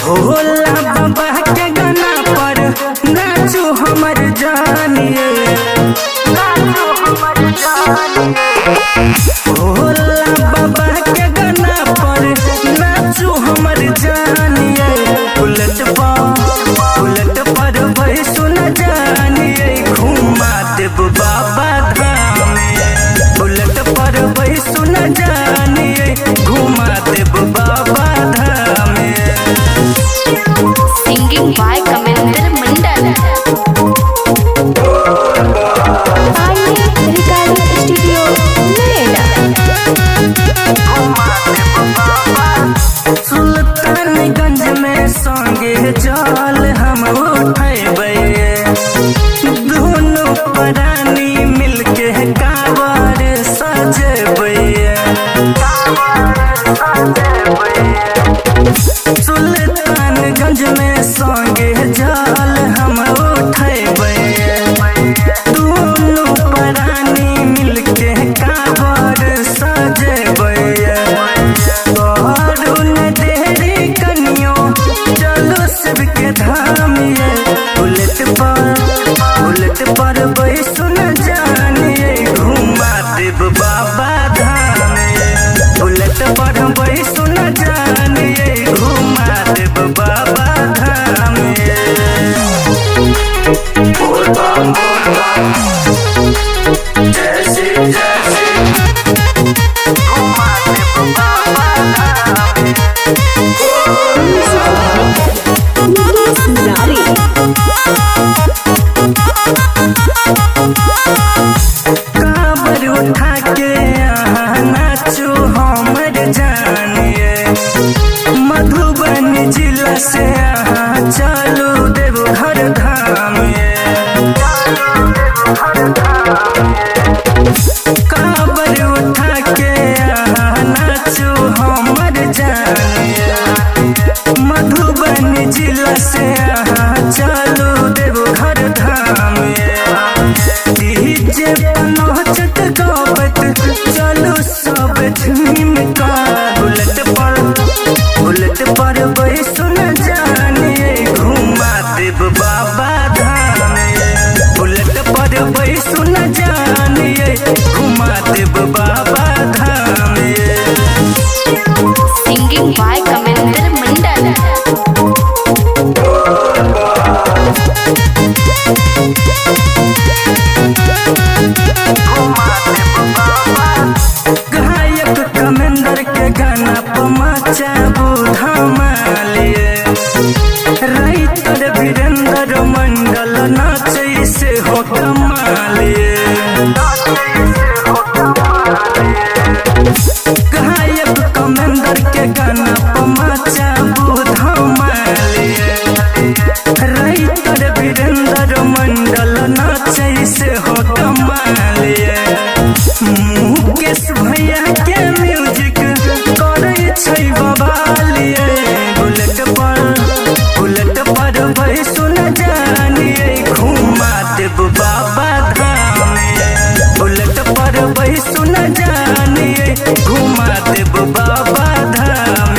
भोला बाबा के गाना पर नाचो हमर जानिए, नाचो हमर जानिए। भोला बाबा के गाना पर नाचो हमर जानिए। उलट पर भाई सुन जानिए, घुमा देव बाबा धाम। उलट पर भाई सुन जानिए, घुमा देव Baba Dham. Singing by Kamendra Mandal. Recording Studio, Noida. Sultanganj में संगे जल हम उठेबै, दोनों प्राणी मिलके कांवर सजेबै। सुल्तानगंज में संगे जल हम उठेबै, दोनों प्राणी मिलके कांवर सजेबै। करुण देरी कनियो चलो सबके धाम ये। उलट पर भाई सुन जानिए, घुमा देव बाबा धाम। उलट पर भाई सुन जानिए, घुमा देव बाबा धाम। जैसे घुमा देव बाबा धाम। कांवर उठा के यहाँ नाचो हमर जानिए, मधुबनी जिला से यहाँ चलो देवघर धाम। कांवर उठा के यहाँ नाचो हमर जानिए, मधुबनी जिला से यहाँ चलो देवघर धाम। डीजे पर नाचत गावत चलो सब झूम का। उलट पर भाई सुन जानिए, घुमा देव बाबा धाम। उलट पर भाई सुन जानिए, घुमा देव Baba Dham. Singing by Kamendra Mandal. गायक कमेंदर के गाना पर मचाबू धमालिए, राइटर वीरेंद्र मंडल नाचे से हो कमालिए। गायक कमेंदर के गाना पर मचाबू धमालिए, राइटर वीरेंद्र मंडल नाचे से हो कमालिए। मुकेश भैया के म्यूजिक करे छै बवालिए। उलट पर भाई सुन जानिए, घुमा देव बाबा धाम। उलट पर भाई सुन जानिए, घुमा देव बाबा धाम।